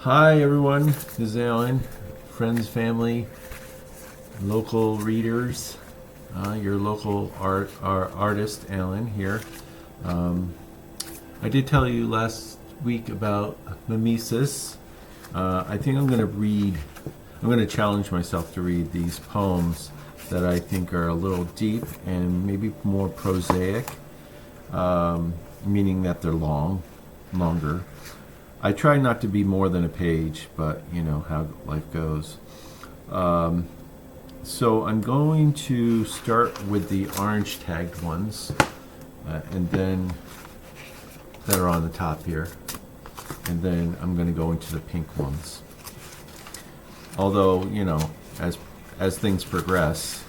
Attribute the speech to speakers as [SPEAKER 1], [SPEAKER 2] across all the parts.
[SPEAKER 1] Hi everyone, this is Alan, friends, family, local readers, your local artist, Alan here. I did tell you last week about Mimesis. I think I'm going to challenge myself to read these poems that I think are a little deep and maybe more prosaic, meaning that they're longer. I try not to be more than a page, but you know how life goes. So I'm going to start with the orange tagged ones, and then that are on the top here, and then I'm going to go into the pink ones. Although, you know, as things progress,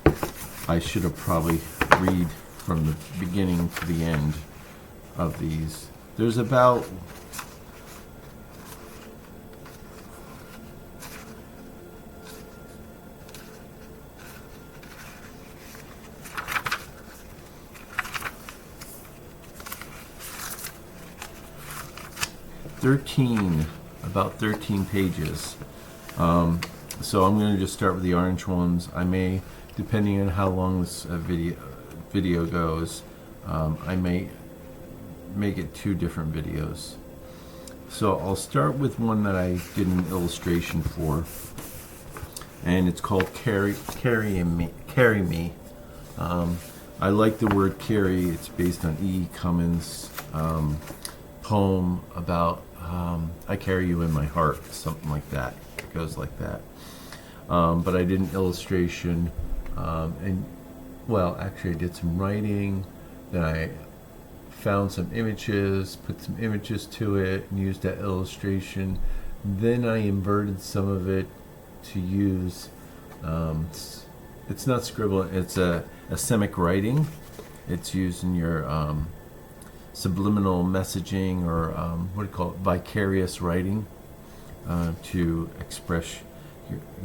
[SPEAKER 1] I should have probably read from the beginning to the end of these. There's about 13 pages. So I'm going to just start with the orange ones. I may, depending on how long this video goes, I may make it 2 different videos. So I'll start with one that I did an illustration for, and it's called Carry Me. I like the word carry. It's based on E. Cummins' poem about I carry you in my heart, something like that. It goes like that. But I did an illustration, and well, actually I did some writing, then I found some images, put some images to it, and used that illustration. Then I inverted some of it to use, it's not scribble, it's a semic writing. It's used in your subliminal messaging, or what do you call it, vicarious writing, to express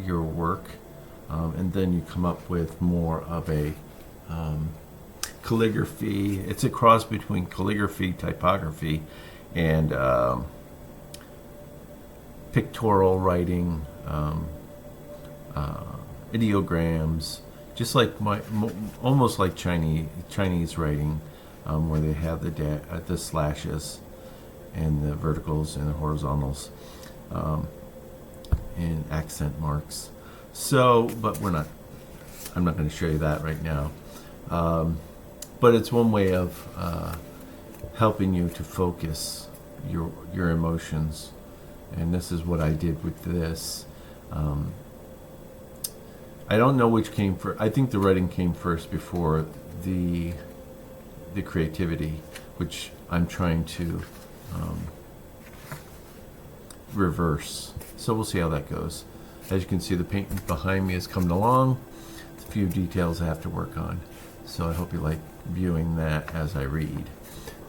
[SPEAKER 1] your work, and then you come up with more of a calligraphy. It's a cross between calligraphy, typography, and pictorial writing, ideograms, just like almost like Chinese writing, where they have the slashes and the verticals and the horizontals, and accent marks. So, but I'm not going to show you that right now. But it's one way of helping you to focus your emotions, and this is what I did with this. I don't know which came first. I think the writing came first before the creativity, which I'm trying to reverse. So we'll see how that goes. As you can see, the paint behind me is coming along. There's a few details I have to work on. So I hope you like viewing that as I read.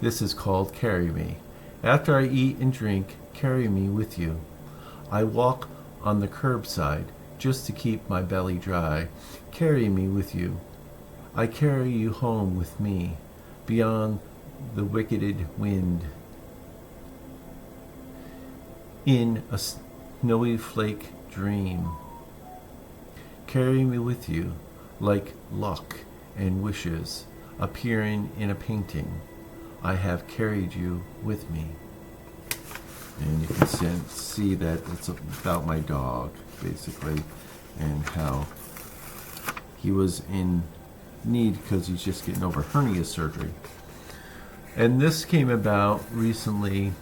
[SPEAKER 1] This is called Carry Me. After I eat and drink, carry me with you. I walk on the curbside just to keep my belly dry. Carry me with you. I carry you home with me, beyond the wicketed wind. In a snowy flake dream. Carry me with you, like luck and wishes appearing in a painting. I have carried you with me. And you can see that it's about my dog, basically, and how he was in need because he's just getting over hernia surgery. And this came about recently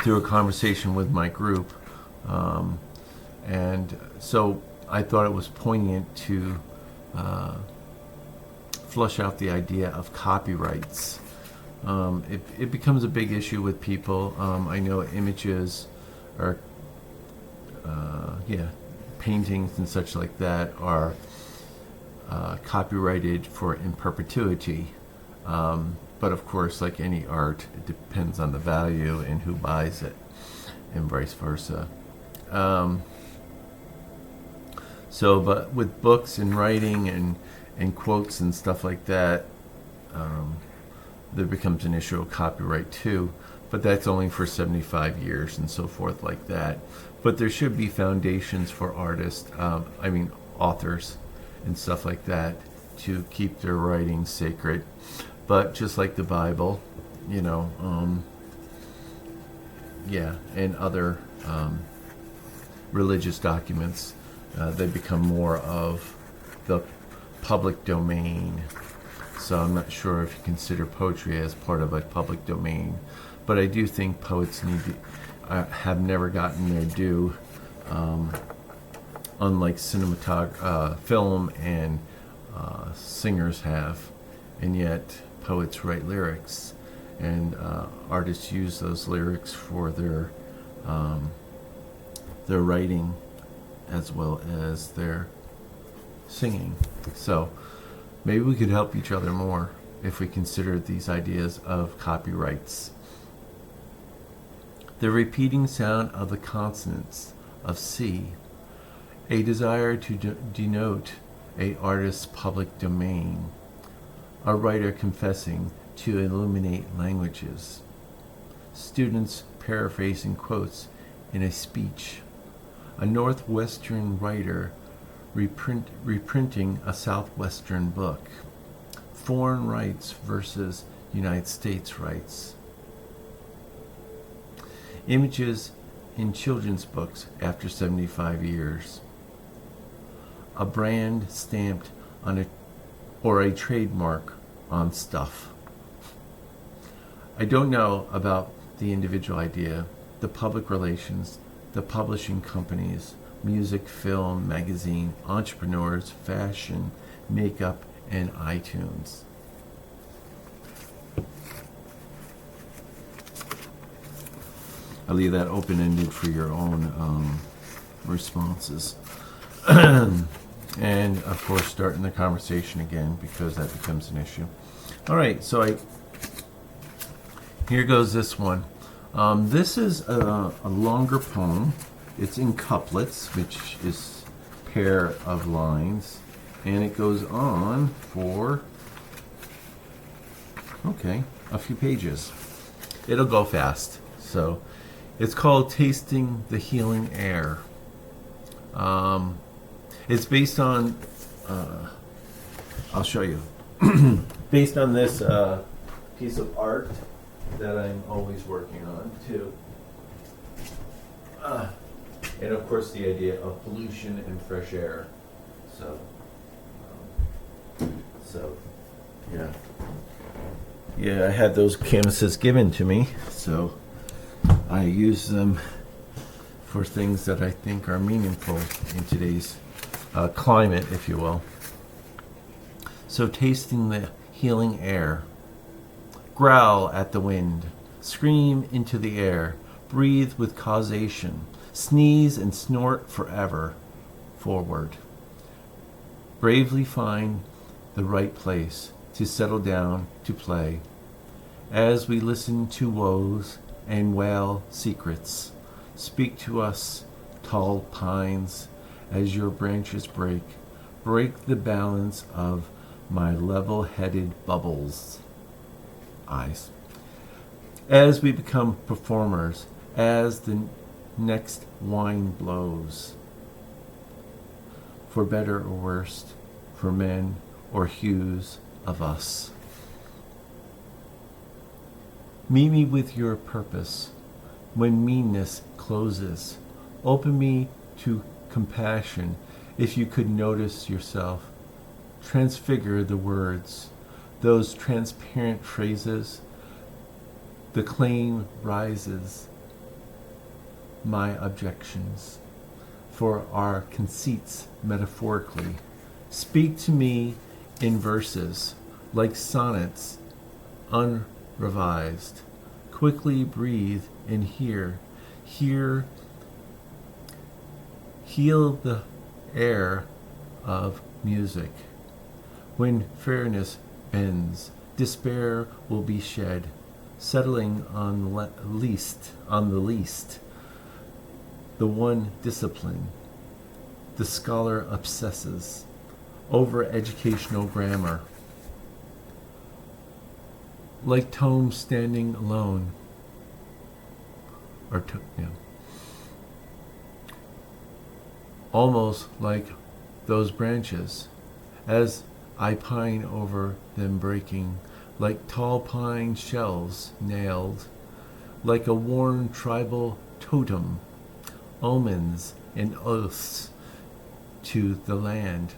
[SPEAKER 1] through a conversation with my group, and so I thought it was poignant to flush out the idea of copyrights. It becomes a big issue with people. I know images are, paintings and such like that are copyrighted for in perpetuity. But of course, like any art, it depends on the value and who buys it, and vice versa. But with books and writing and quotes and stuff like that, there becomes an issue of copyright too. but that's only for 75 years and so forth like that. But there should be foundations for artists, authors and stuff like that, to keep their writings sacred. But just like the Bible, and other religious documents, they become more of the public domain. So I'm not sure if you consider poetry as part of a public domain, but I do think poets have never gotten their due, unlike film and singers have, and yet poets write lyrics, and artists use those lyrics for their writing as well as their singing. So maybe we could help each other more if we consider these ideas of copyrights. The repeating sound of the consonants of C, a desire to denote a artist's public domain, a writer confessing to illuminate languages, students paraphrasing quotes in a speech, a northwestern writer reprinting a southwestern book, foreign rights versus United States rights, images in children's books after 75 years, a brand stamped on a trademark on stuff. I don't know about the individual idea, the public relations, the publishing companies, music, film, magazine, entrepreneurs, fashion, makeup, and iTunes. I'll leave that open-ended for your own responses. And, of course, starting the conversation again, because that becomes an issue. All right, so here goes this one. This is a longer poem. It's in couplets, which is a pair of lines. And it goes on for, a few pages. It'll go fast. So it's called Tasting the Healing Air. It's based on, I'll show you, based on this piece of art that I'm always working on too. And of course the idea of pollution and fresh air. Yeah, I had those canvases given to me, so I use them for things that I think are meaningful in today's climate, if you will. So tasting the healing air. Growl at the wind. Scream into the air. Breathe with causation. Sneeze and snort forever. Forward. Bravely find the right place to settle down to play. As we listen to woes and wail secrets, speak to us, tall pines, as your branches break. Break the balance of my level-headed bubbles. Eyes. As we become performers, as the next wine blows, for better or worse, for men or hues of us. Meet me with your purpose when meanness closes. Open me to compassion if you could notice yourself. Transfigure the words, those transparent phrases. The claim rises. My objections for our conceits metaphorically. Speak to me in verses like sonnets unrevised. Quickly breathe and hear. Heal the air of music. When fairness bends, despair will be shed, settling on the least, the one discipline. The scholar obsesses over educational grammar. Like tomes standing alone, yeah. Almost like those branches, as I pine over them breaking, like tall pine shells nailed, like a worn tribal totem, omens and oaths to the land.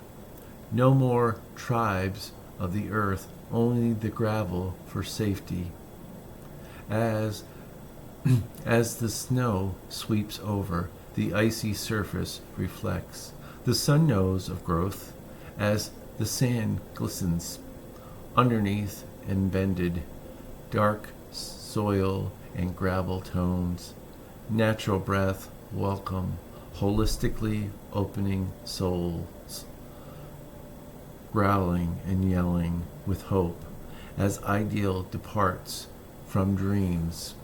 [SPEAKER 1] No more tribes of the earth, only the gravel for safety. As the snow sweeps over, the icy surface reflects the sun nose of growth as the sand glistens underneath and bended, dark soil and gravel tones, natural breath, welcome, holistically opening souls, growling and yelling with hope as ideal departs from dreams.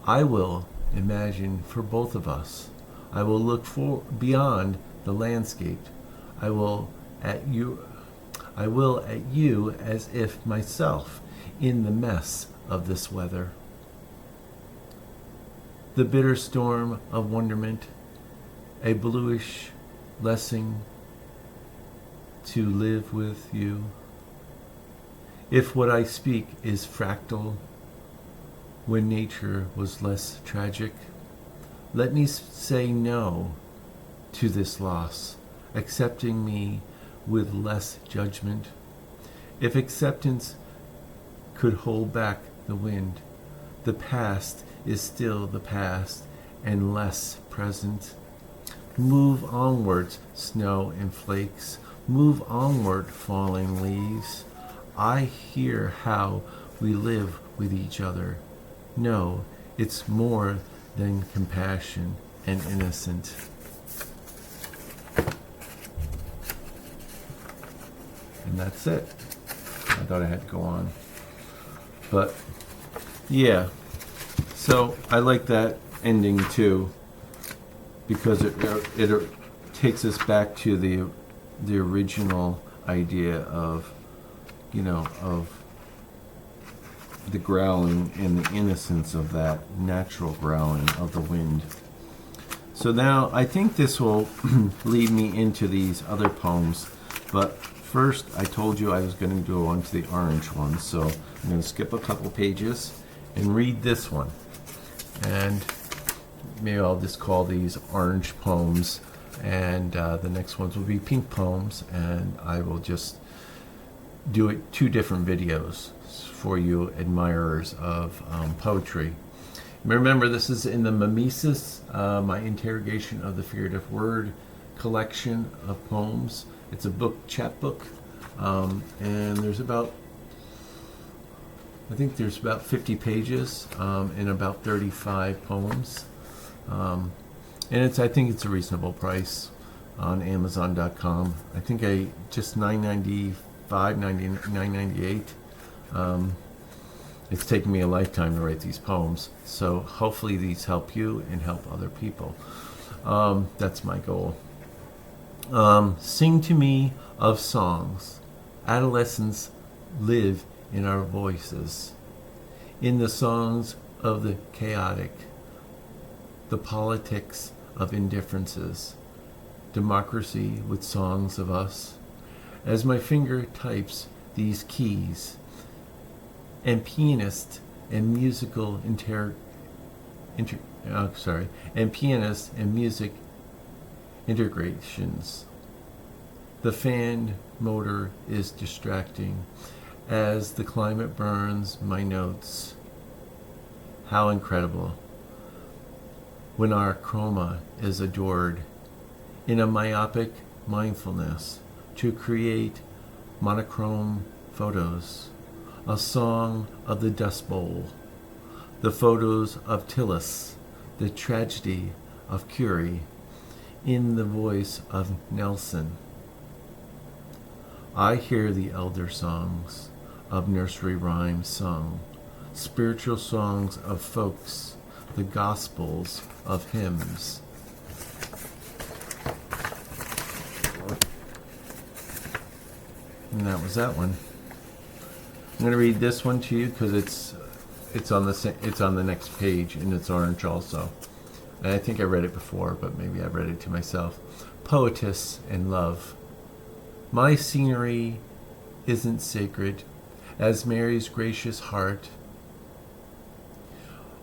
[SPEAKER 1] I will imagine for both of us. I will look for beyond the landscape. I will at you as if myself in the mess of this weather. The bitter storm of wonderment, a bluish blessing to live with you. If what I speak is fractal, when nature was less tragic, let me say no to this loss, accepting me with less judgment. If acceptance could hold back the wind, the past is still the past and less present. Move onwards, snow and flakes. Move onward, falling leaves. I hear how we live with each other. No, it's more than compassion and innocent. And that's it. I thought I had to go on. But, yeah. So, I like that ending too, because it takes us back to the original idea of, of the growling and the innocence of that natural growling of the wind. So now I think this will lead me into these other poems, but first I told you I was going to go on to the orange one, so I'm going to skip a couple pages and read this one. And maybe I'll just call these orange poems, and the next ones will be pink poems, and I will just do it 2 different videos for you admirers of poetry. Remember, this is in the Mimesis, my interrogation of the figurative word collection of poems. It's a book, chapbook, and there's about 50 pages and about 35 poems. And I think it's a reasonable price on Amazon.com. I think just $9.95, $9.98. It's taken me a lifetime to write these poems, so hopefully these help you and help other people. That's my goal. Sing to me of songs. Adolescents live in our voices, in the songs of the chaotic, the politics of indifferences, democracy with songs of us. As my finger types these keys, and pianist and musical and pianist and music integrations. The fan motor is distracting as the climate burns my notes. How incredible when our chroma is adored in a myopic mindfulness to create monochrome photos, a song of the Dust Bowl, the photos of Tillis, the tragedy of Curie, in the voice of Nelson. I hear the elder songs of nursery rhymes sung, spiritual songs of folks, the gospels of hymns. And that was that one. I'm going to read this one to you because it's it's on the next page, and it's orange also. And I think I read it before, but maybe I read it to myself. Poetess and love. My scenery isn't sacred as Mary's gracious heart,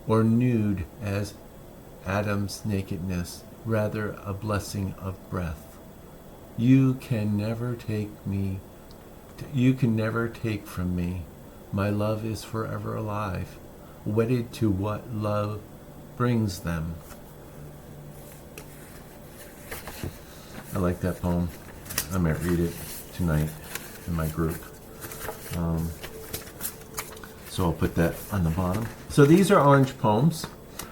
[SPEAKER 1] or nude as Adam's nakedness, rather a blessing of breath. You can never take from me. My love is forever alive, wedded to what love brings them. I like that poem. I might read it tonight in my group. So I'll put that on the bottom. So these are orange poems.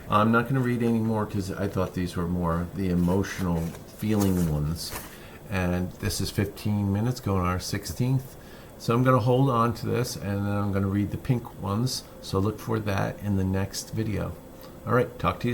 [SPEAKER 1] I'm not going to read any more because I thought these were more the emotional, feeling ones. And this is 15 minutes, going on our 16th. So I'm going to hold on to this, and then I'm going to read the pink ones. So look for that in the next video. All right, talk to you soon.